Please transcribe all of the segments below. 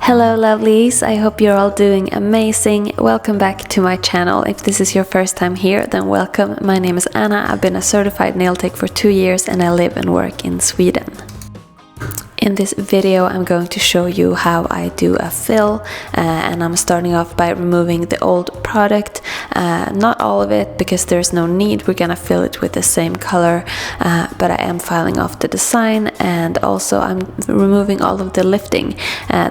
Hello lovelies, I hope you're all doing amazing. Welcome back to my channel. If this is your first time here, then welcome. My name is Anna, I've been a certified nail tech for 2 years and I live and work in Sweden. In this video I'm going to show you how I do a fill and I'm starting off by removing the old product, not all of it because there's no need, we're gonna fill it with the same color, but I am filing off the design and also I'm removing all of the lifting.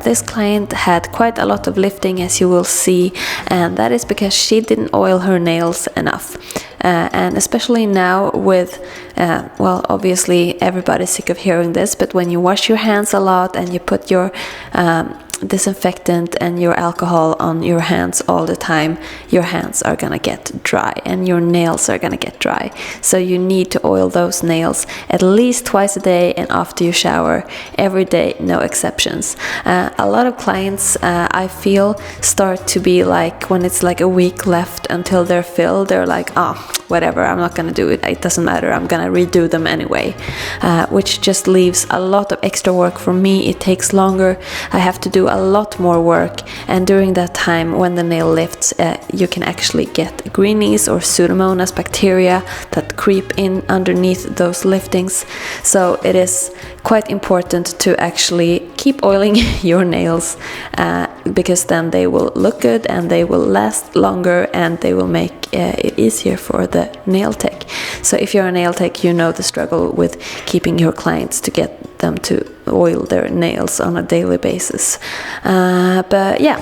This client had quite a lot of lifting, as you will see, and that is because she didn't oil her nails enough. And especially now with, well, obviously everybody's sick of hearing this, but when you wash your hands a lot and you put your disinfectant and your alcohol on your hands all the time, your hands are gonna get dry and your nails are gonna get dry. So you need to oil those nails at least twice a day and after you shower every day, no exceptions. A lot of clients, I feel, start to be like, when it's like a week left until they're filled, they're like, oh, whatever, I'm not gonna do it, it doesn't matter, I'm gonna redo them anyway, which just leaves a lot of extra work for me. It takes longer, I have to do a lot more work, and during that time when the nail lifts, you can actually get greenies or pseudomonas bacteria that creep in underneath those liftings. So it is quite important to actually keep oiling your nails, because then they will look good and they will last longer and they will make it easier for the nail tech. So if you're a nail tech, you know the struggle with keeping your clients to get them to oil their nails on a daily basis. But yeah.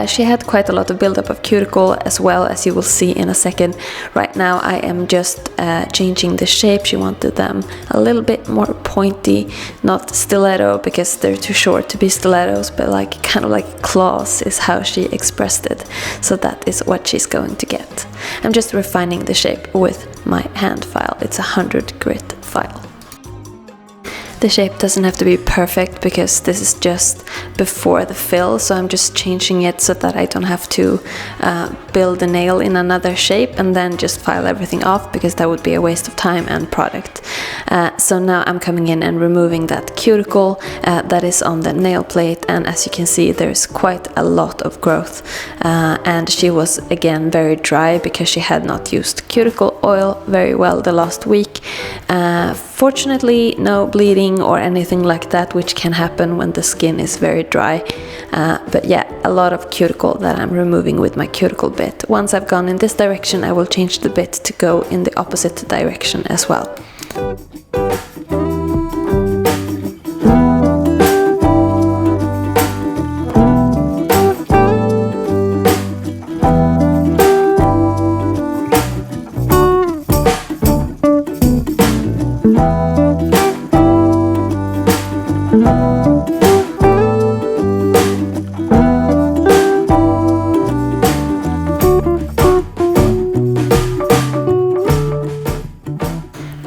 She had quite a lot of buildup of cuticle, as well, as you will see in a second. Right now I am just changing the shape. She wanted them a little bit more pointy, not stiletto because they're too short to be stilettos, but like kind of like claws is how she expressed it. So that is what she's going to get. I'm just refining the shape with my hand file. It's a 100 grit file. The shape doesn't have to be perfect because this is just before the fill, so I'm just changing it so that I don't have to build the nail in another shape and then just file everything off, because that would be a waste of time and product. So now I'm coming in and removing that cuticle that is on the nail plate, and as you can see there's quite a lot of growth, and she was again very dry because she had not used cuticle oil very well the last week. Fortunately no bleeding or anything like that, which can happen when the skin is very dry, but yeah, a lot of cuticle that I'm removing with my cuticle bit. Once I've gone in this direction, I will change the bit to go in the opposite direction as well.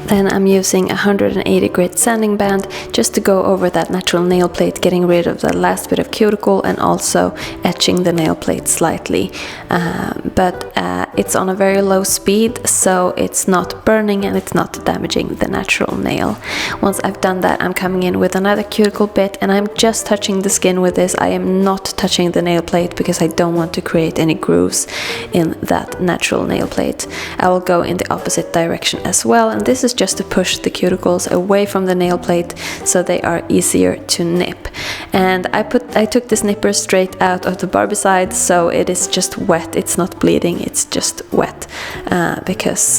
Then I'm using a 180 grit sanding band just to go over that natural nail plate, getting rid of the last bit of cuticle and also etching the nail plate slightly. But it's on a very low speed, so it's not burning and it's not damaging the natural nail. Once I've done that, I'm coming in with another cuticle bit and I'm just touching the skin with this. I am not touching the nail plate because I don't want to create any grooves in that natural nail plate. I will go in the opposite direction as well, and this is just to push the cuticles away from the nail plate so they are easier to nip. And I took this nipper straight out of the barbicide, so it is just wet, it's not bleeding, it's just wet, because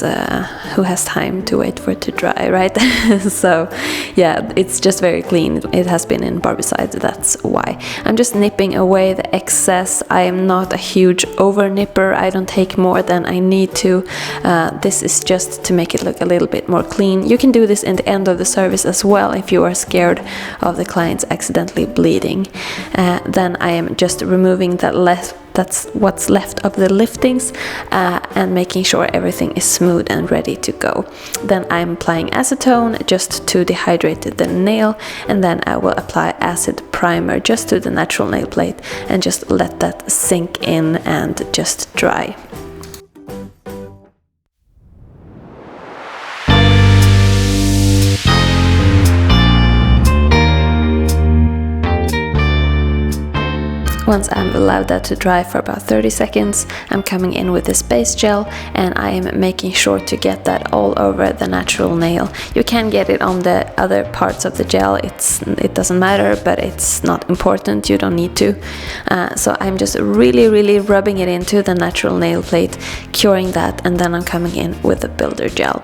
who has time to wait for it to dry, right? So yeah, it's just very clean. It has been in barbicide, that's why. I'm just nipping away the excess. I am not a huge over nipper, I don't take more than I need to. This is just to make it look a little bit more clean. You can do this in the end of the service as well if you are scared of the clients accidentally bleeding. Then I am just removing that's what's left of the liftings, and making sure everything is smooth and ready to go. Then I'm applying acetone just to dehydrate the nail, and then I will apply acid primer just to the natural nail plate and just let that sink in and just dry. Once I'm allowed that to dry for about 30 seconds, I'm coming in with this base gel, and I am making sure to get that all over the natural nail. You can get it on the other parts of the gel, it doesn't matter, but it's not important, you don't need to. So I'm just really rubbing it into the natural nail plate, curing that, and then I'm coming in with the builder gel.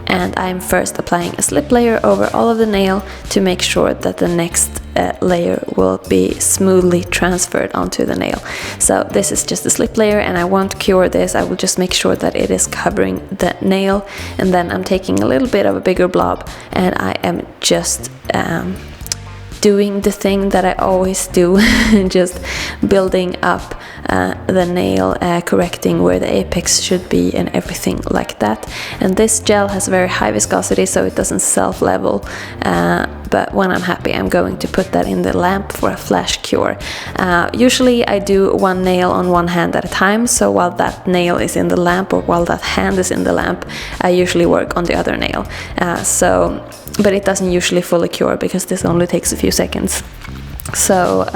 And I'm first applying a slip layer over all of the nail to make sure that the next layer will be smoothly transferred onto the nail. So this is just a slip layer, and I won't cure this, I will just make sure that it is covering the nail, and then I'm taking a little bit of a bigger blob, and I am just doing the thing that I always do, just building up the nail, correcting where the apex should be and everything like that. And this gel has very high viscosity, so it doesn't self-level, but when I'm happy I'm going to put that in the lamp for a flash cure. Usually I do one nail on one hand at a time, so while that nail is in the lamp, or while that hand is in the lamp, I usually work on the other nail. But it doesn't usually fully cure because this only takes a few seconds. So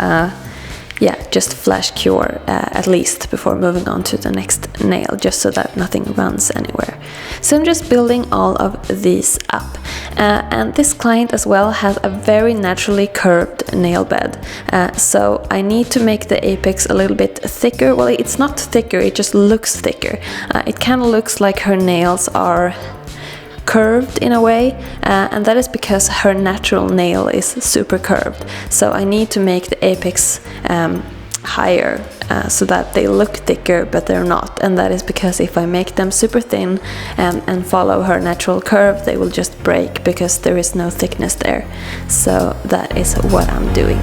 yeah, just flash cure at least before moving on to the next nail, just so that nothing runs anywhere. So I'm just building all of these up. And this client as well has a very naturally curved nail bed. So I need to make the apex a little bit thicker. Well, it's not thicker, it just looks thicker. It kind of looks like her nails are curved in a way, and that is because her natural nail is super curved. So I need to make the apex higher so that they look thicker, but they're not. And that is because if I make them super thin and follow her natural curve, they will just break because there is no thickness there. So that is what I'm doing.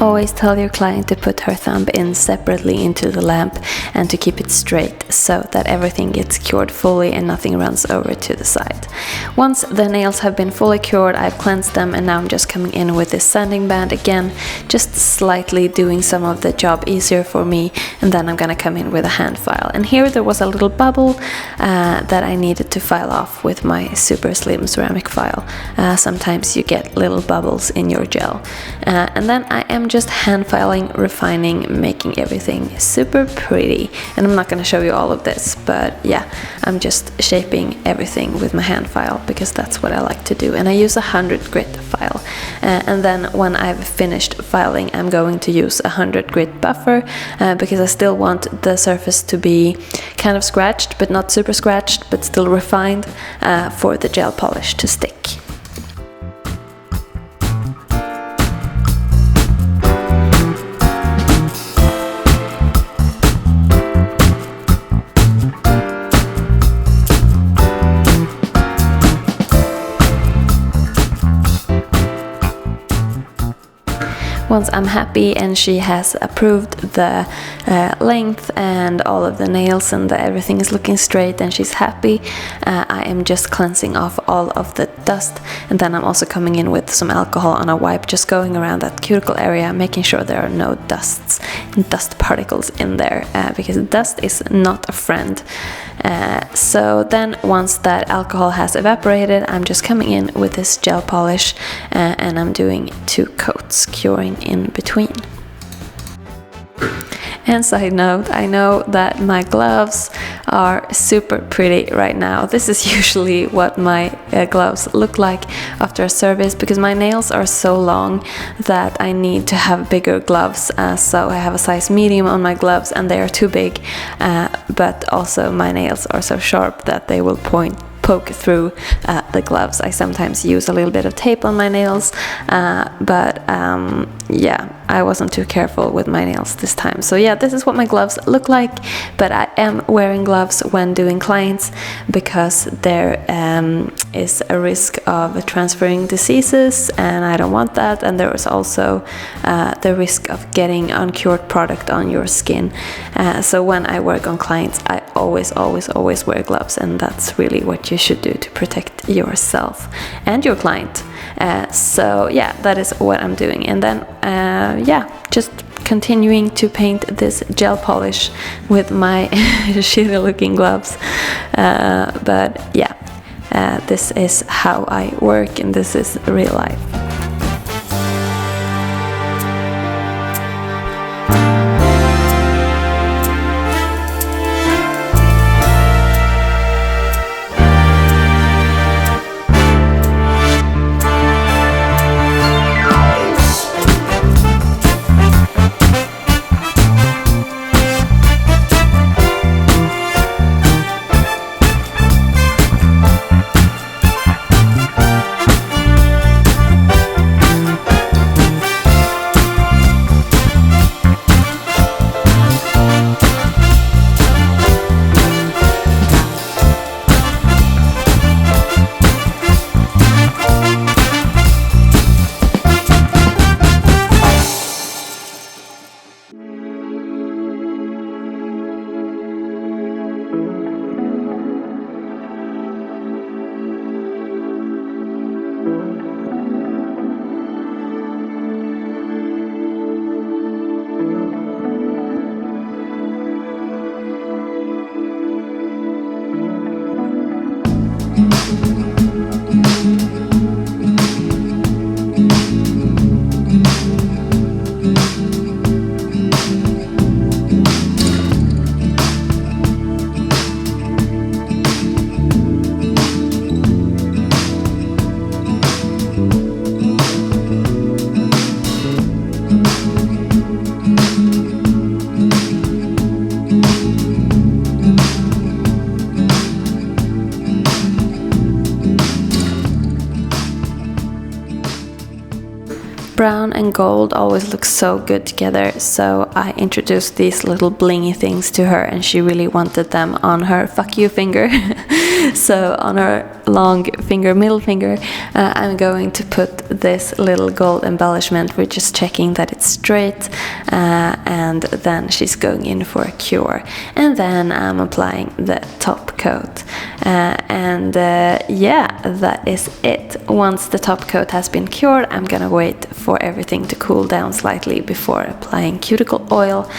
Always tell your client to put her thumb in separately into the lamp and to keep it straight so that everything gets cured fully and nothing runs over to the side. Once the nails have been fully cured, I've cleansed them, and now I'm just coming in with this sanding band again, just slightly doing some of the job easier for me, and then I'm gonna come in with a hand file. And here there was a little bubble that I needed to file off with my super slim ceramic file. Sometimes you get little bubbles in your gel. And then I am just hand filing, refining, making everything super pretty. And I'm not going to show you all of this, but yeah, I'm just shaping everything with my hand file because that's what I like to do. And I use a 100 grit file. And then when I've finished filing, I'm going to use a 100 grit buffer because I still want the surface to be kind of scratched, but not super scratched, but still refined for the gel polish to stick. Once I'm happy and she has approved the length and all of the nails and everything is looking straight and she's happy, I am just cleansing off all of the dust, and then I'm also coming in with some alcohol on a wipe, just going around that cuticle area, making sure there are no dust particles in there, because dust is not a friend. So then once that alcohol has evaporated, I'm just coming in with this gel polish and I'm doing 2 coats, curing in between. And side note, I know that my gloves are super pretty right now. This is usually what my gloves look like after a service, because my nails are so long that I need to have bigger gloves. So I have a size medium on my gloves and they are too big, but also my nails are so sharp that they will poke through the gloves. I sometimes use a little bit of tape on my nails, but yeah, I wasn't too careful with my nails this time. So yeah, this is what my gloves look like, but I am wearing gloves when doing clients because there is a risk of transferring diseases, and I don't want that. And there is also the risk of getting uncured product on your skin. So when I work on clients, I always wear gloves, and that's really what you should do to protect yourself and your client. So yeah, that is what I'm doing. And then yeah, just continuing to paint this gel polish with my shitty looking gloves. But yeah, this is how I work, and this is real life. Brown and gold always look so good together, so I introduced these little blingy things to her, and she really wanted them on her fuck you finger. So on her long finger, middle finger, I'm going to put this little gold embellishment. We're just checking that it's straight, and then she's going in for a cure, and then I'm applying the top coat. Yeah, that is it. Once the top coat has been cured, I'm gonna wait for everything to cool down slightly before applying cuticle oil,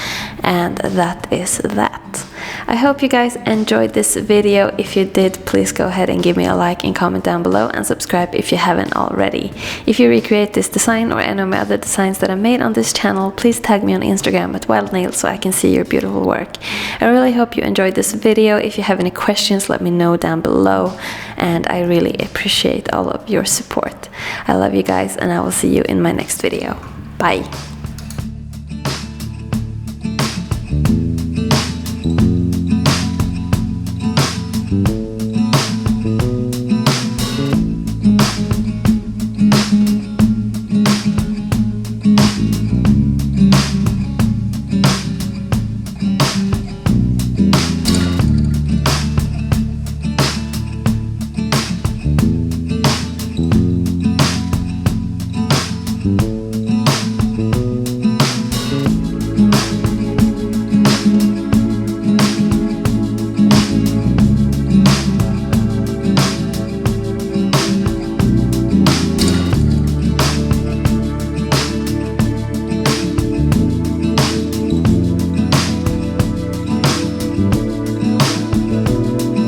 and that is that. I hope you guys enjoyed this video. If you did, please go ahead and give me a like and comment down below, and subscribe if you haven't already. If you recreate this design or any of my other designs that I made on this channel, please tag me on Instagram at wildnails so I can see your beautiful work. I really hope you enjoyed this video. If you have any questions, let me know down below, and I really appreciate all of your support. I love you guys, and I will see you in my next video. Bye!